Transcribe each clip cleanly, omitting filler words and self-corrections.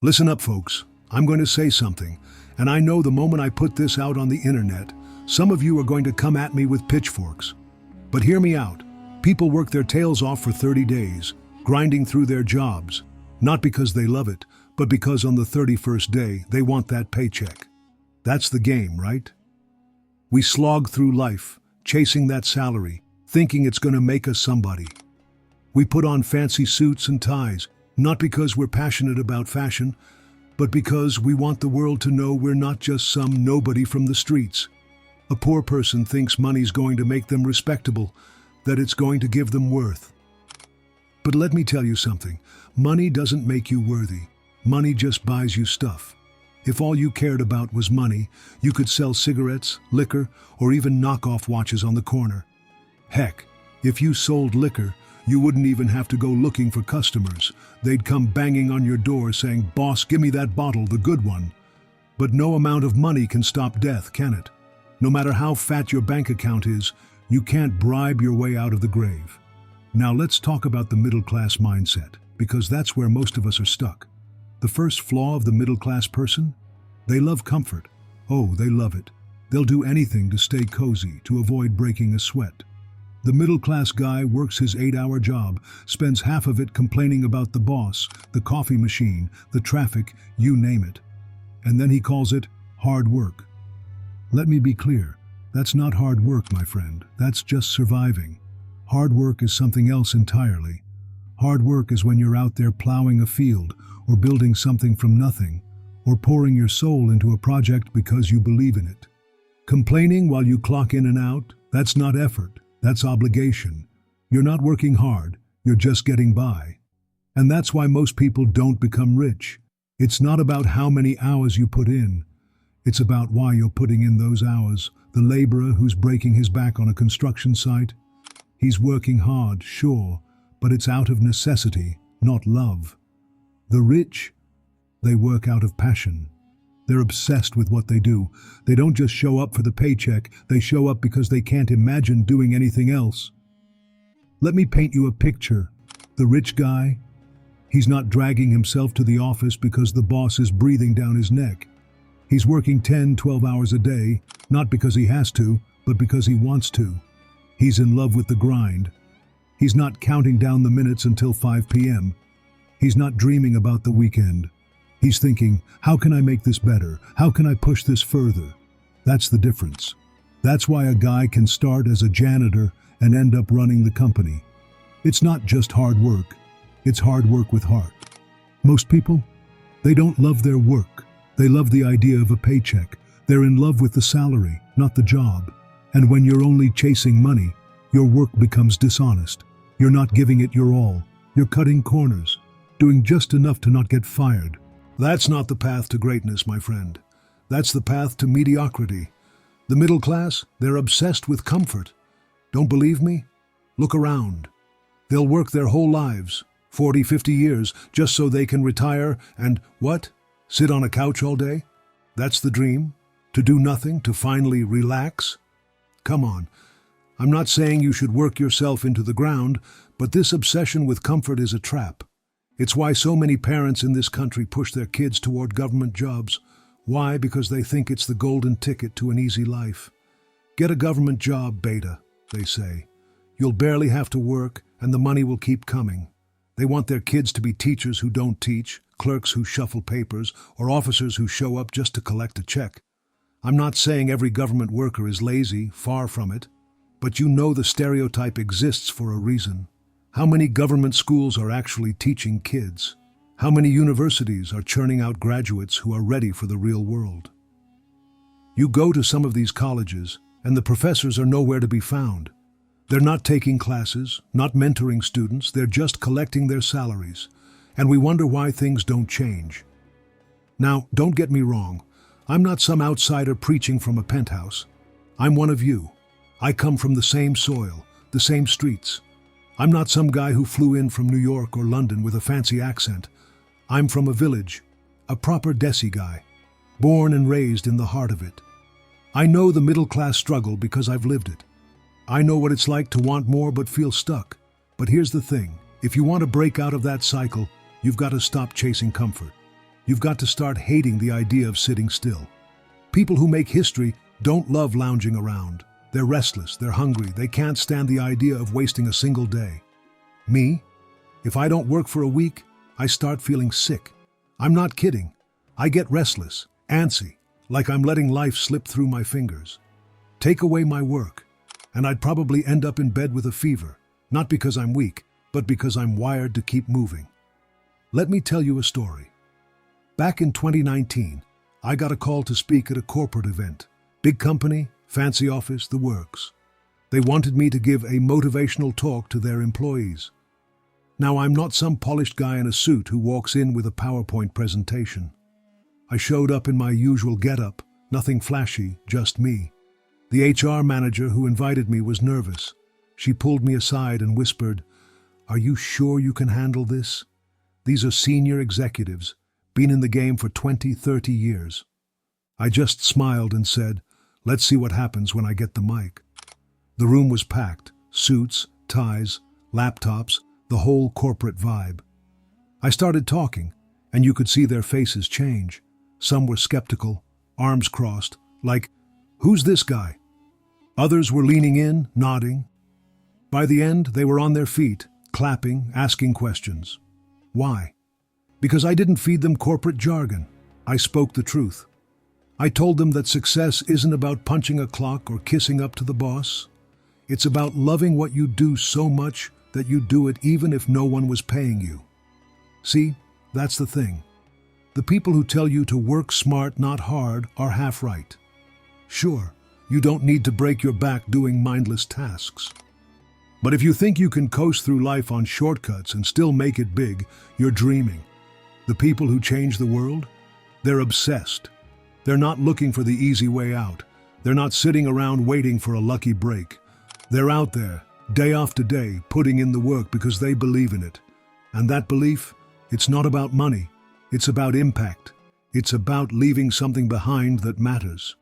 Listen up, folks. I'm going to say something, and I know the moment I put this out on the internet, some of you are going to come at me with pitchforks. But hear me out. People work their tails off for 30 days, grinding through their jobs, not because they love it, but because on the 31st day, they want that paycheck. That's the game, right? We slog through life, chasing that salary, thinking it's going to make us somebody. We put on fancy suits and ties, not because we're passionate about fashion, but because we want the world to know we're not just some nobody from the streets. A poor person thinks money's going to make them respectable, that it's going to give them worth. But let me tell you something, money doesn't make you worthy. Money just buys you stuff. If all you cared about was money, you could sell cigarettes, liquor, or even knock-off watches on the corner. Heck, if you sold liquor, you wouldn't even have to go looking for customers. They'd come banging on your door saying, "Boss, give me that bottle, the good one." But no amount of money can stop death, can it? No matter how fat your bank account is, you can't bribe your way out of the grave. Now let's talk about the middle-class mindset, because that's where most of us are stuck. The first flaw of the middle-class person? They love comfort. Oh, they love it. They'll do anything to stay cozy, to avoid breaking a sweat. The middle-class guy works his 8-hour job, spends half of it complaining about the boss, the coffee machine, the traffic, you name it. And then he calls it hard work. Let me be clear, that's not hard work, my friend. That's just surviving. Hard work is something else entirely. Hard work is when you're out there plowing a field, or building something from nothing, or pouring your soul into a project because you believe in it. Complaining while you clock in and out, that's not effort. That's obligation. You're not working hard, you're just getting by. And that's why most people don't become rich. It's not about how many hours you put in. It's about why you're putting in those hours. The laborer who's breaking his back on a construction site, he's working hard, sure, but it's out of necessity, not love. The rich, they work out of passion. They're obsessed with what they do. They don't just show up for the paycheck, they show up because they can't imagine doing anything else. Let me paint you a picture. The rich guy, he's not dragging himself to the office because the boss is breathing down his neck. He's working 10, 12 hours a day, not because he has to, but because he wants to. He's in love with the grind. He's not counting down the minutes until 5 p.m. He's not dreaming about the weekend. He's thinking, how can I make this better? How can I push this further? That's the difference. That's why a guy can start as a janitor and end up running the company. It's not just hard work. It's hard work with heart. Most people, they don't love their work. They love the idea of a paycheck. They're in love with the salary, not the job. And when you're only chasing money, your work becomes dishonest. You're not giving it your all. You're cutting corners, doing just enough to not get fired. That's not the path to greatness, my friend. That's the path to mediocrity. The middle class, they're obsessed with comfort. Don't believe me? Look around. They'll work their whole lives, 40, 50 years, just so they can retire and, what? Sit on a couch all day? That's the dream? To do nothing, to finally relax? Come on. I'm not saying you should work yourself into the ground, but this obsession with comfort is a trap. It's why so many parents in this country push their kids toward government jobs. Why? Because they think it's the golden ticket to an easy life. Get a government job, beta, they say. You'll barely have to work, and the money will keep coming. They want their kids to be teachers who don't teach, clerks who shuffle papers, or officers who show up just to collect a check. I'm not saying every government worker is lazy, far from it. But you know the stereotype exists for a reason. How many government schools are actually teaching kids? How many universities are churning out graduates who are ready for the real world? You go to some of these colleges, and the professors are nowhere to be found. They're not taking classes, not mentoring students, they're just collecting their salaries. And we wonder why things don't change. Now, don't get me wrong. I'm not some outsider preaching from a penthouse. I'm one of you. I come from the same soil, the same streets. I'm not some guy who flew in from New York or London with a fancy accent. I'm from a village, a proper Desi guy, born and raised in the heart of it. I know the middle-class struggle because I've lived it. I know what it's like to want more but feel stuck. But here's the thing, if you want to break out of that cycle, you've got to stop chasing comfort. You've got to start hating the idea of sitting still. People who make history don't love lounging around. They're restless, they're hungry, they can't stand the idea of wasting a single day. Me? If I don't work for a week, I start feeling sick. I'm not kidding. I get restless, antsy, like I'm letting life slip through my fingers. Take away my work, and I'd probably end up in bed with a fever, not because I'm weak, but because I'm wired to keep moving. Let me tell you a story. Back in 2019, I got a call to speak at a corporate event. Big company, fancy office, the works. They wanted me to give a motivational talk to their employees. Now, I'm not some polished guy in a suit who walks in with a PowerPoint presentation. I showed up in my usual getup, nothing flashy, just me. The HR manager who invited me was nervous. She pulled me aside and whispered, "Are you sure you can handle this? These are senior executives, been in the game for 20, 30 years. I just smiled and said, "Let's see what happens when I get the mic." The room was packed, suits, ties, laptops, the whole corporate vibe. I started talking, and you could see their faces change. Some were skeptical, arms crossed, like, "Who's this guy?" Others were leaning in, nodding. By the end, they were on their feet, clapping, asking questions. Why? Because I didn't feed them corporate jargon. I spoke the truth. I told them that success isn't about punching a clock or kissing up to the boss. It's about loving what you do so much that you do it even if no one was paying you. See, that's the thing. The people who tell you to work smart, not hard, are half right. Sure, you don't need to break your back doing mindless tasks. But if you think you can coast through life on shortcuts and still make it big, you're dreaming. The people who change the world? They're obsessed. They're not looking for the easy way out. They're not sitting around waiting for a lucky break. They're out there, day after day, putting in the work because they believe in it. And that belief, it's not about money. It's about impact. It's about leaving something behind that matters.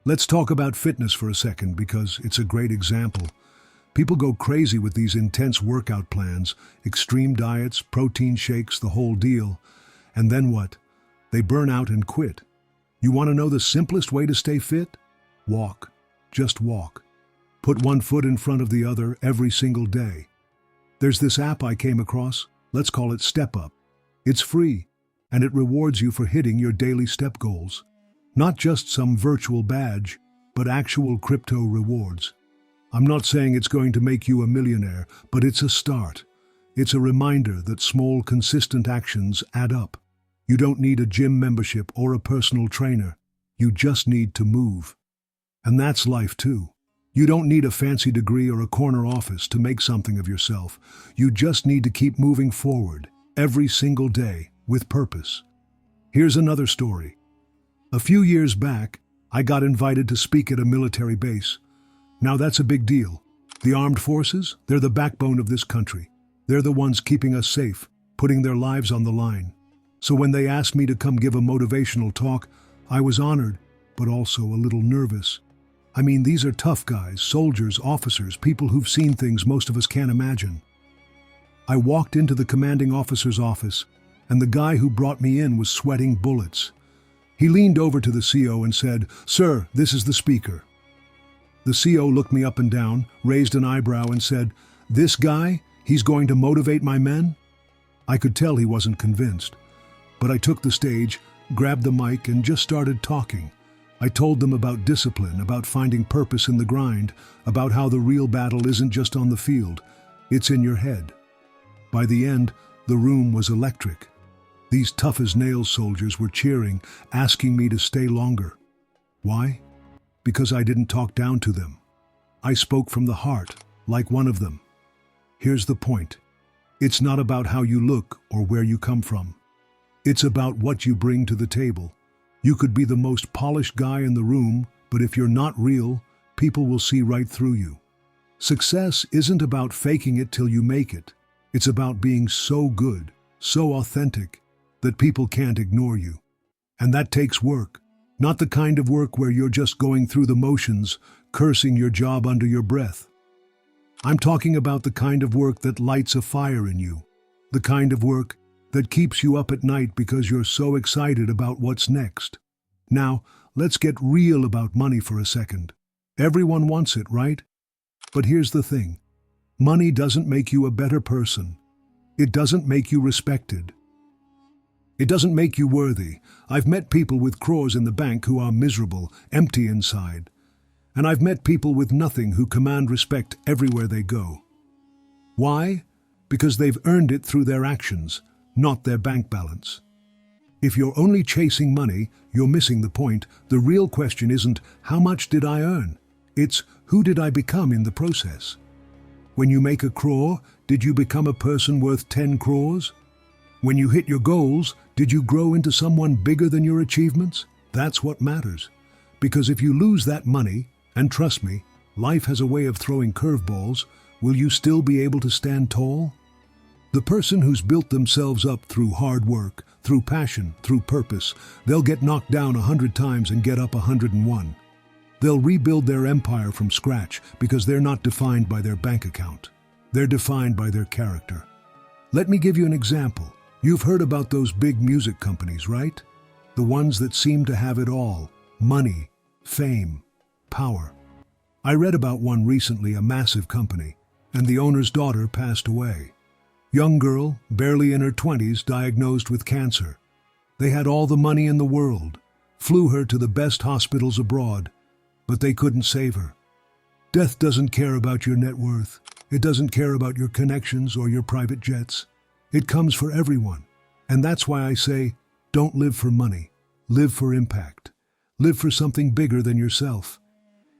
Let's talk about fitness for a second because it's a great example. People go crazy with these intense workout plans, extreme diets, protein shakes, the whole deal. And then what? They burn out and quit. You want to know the simplest way to stay fit? Walk. Just walk. Put one foot in front of the other every single day. There's this app I came across, let's call it Step Up. It's free, and it rewards you for hitting your daily step goals. Not just some virtual badge, but actual crypto rewards. I'm not saying it's going to make you a millionaire, but it's a start. It's a reminder that small, consistent actions add up. You don't need a gym membership or a personal trainer. You just need to move. And that's life too. You don't need a fancy degree or a corner office to make something of yourself. You just need to keep moving forward, every single day, with purpose. Here's another story. A few years back, I got invited to speak at a military base. Now that's a big deal. The armed forces, they're the backbone of this country. They're the ones keeping us safe, putting their lives on the line. So when they asked me to come give a motivational talk, I was honored, but also a little nervous. I mean, these are tough guys, soldiers, officers, people who've seen things most of us can't imagine. I walked into the commanding officer's office, and the guy who brought me in was sweating bullets. He leaned over to the CO and said, "Sir, this is the speaker." The CO looked me up and down, raised an eyebrow and said, "This guy, he's going to motivate my men?" I could tell he wasn't convinced. But I took the stage, grabbed the mic, and just started talking. I told them about discipline, about finding purpose in the grind, about how the real battle isn't just on the field, it's in your head. By the end, the room was electric. These tough-as-nails soldiers were cheering, asking me to stay longer. Why? Because I didn't talk down to them. I spoke from the heart, like one of them. Here's the point. It's not about how you look or where you come from. It's about what you bring to the table. You could be the most polished guy in the room, but if you're not real, people will see right through you. Success isn't about faking it till you make it. It's about being so good, so authentic, that people can't ignore you. And that takes work. Not the kind of work where you're just going through the motions, cursing your job under your breath. I'm talking about the kind of work that lights a fire in you. The kind of work that keeps you up at night because you're so excited about what's next. Now, let's get real about money for a second. Everyone wants it, right? But here's the thing. Money doesn't make you a better person. It doesn't make you respected. It doesn't make you worthy. I've met people with crores in the bank who are miserable, empty inside. And I've met people with nothing who command respect everywhere they go. Why? Because they've earned it through their actions, not their bank balance. If you're only chasing money, you're missing the point. The real question isn't, how much did I earn? It's, who did I become in the process? When you make a crore, did you become a person worth 10 crores? When you hit your goals, did you grow into someone bigger than your achievements? That's what matters. Because if you lose that money, and trust me, life has a way of throwing curveballs, will you still be able to stand tall? The person who's built themselves up through hard work, through passion, through purpose, they'll get knocked down 100 times and get up 101. They'll rebuild their empire from scratch because they're not defined by their bank account. They're defined by their character. Let me give you an example. You've heard about those big music companies, right? The ones that seem to have it all: money, fame, power. I read about one recently, a massive company, and the owner's daughter passed away. Young girl, barely in her 20s, diagnosed with cancer. They had all the money in the world, flew her to the best hospitals abroad, but they couldn't save her. Death doesn't care about your net worth. It doesn't care about your connections or your private jets. It comes for everyone. And that's why I say, don't live for money. Live for impact. Live for something bigger than yourself.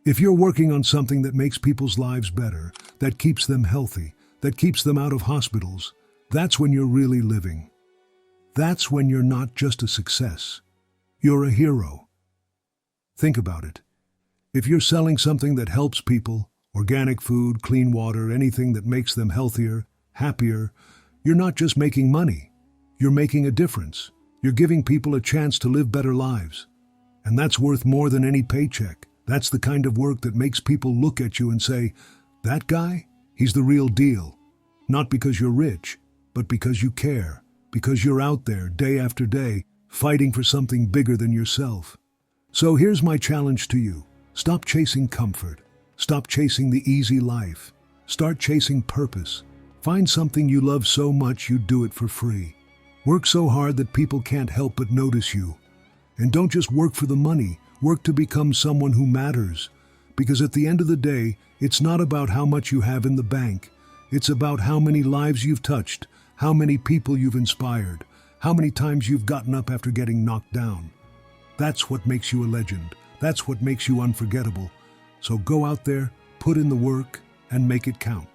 If you're working on something that makes people's lives better, that keeps them healthy, that keeps them out of hospitals, that's when you're really living. That's when you're not just a success. You're a hero. Think about it. If you're selling something that helps people, organic food, clean water, anything that makes them healthier, happier, you're not just making money. You're making a difference. You're giving people a chance to live better lives. And that's worth more than any paycheck. That's the kind of work that makes people look at you and say, that guy? He's the real deal. Not because you're rich, but because you care. Because you're out there day after day, fighting for something bigger than yourself. So here's my challenge to you. Stop chasing comfort. Stop chasing the easy life. Start chasing purpose. Find something you love so much you'd do it for free. Work so hard that people can't help but notice you. And don't just work for the money. Work to become someone who matters. Because at the end of the day, it's not about how much you have in the bank. It's about how many lives you've touched, how many people you've inspired, how many times you've gotten up after getting knocked down. That's what makes you a legend. That's what makes you unforgettable. So go out there, put in the work, and make it count.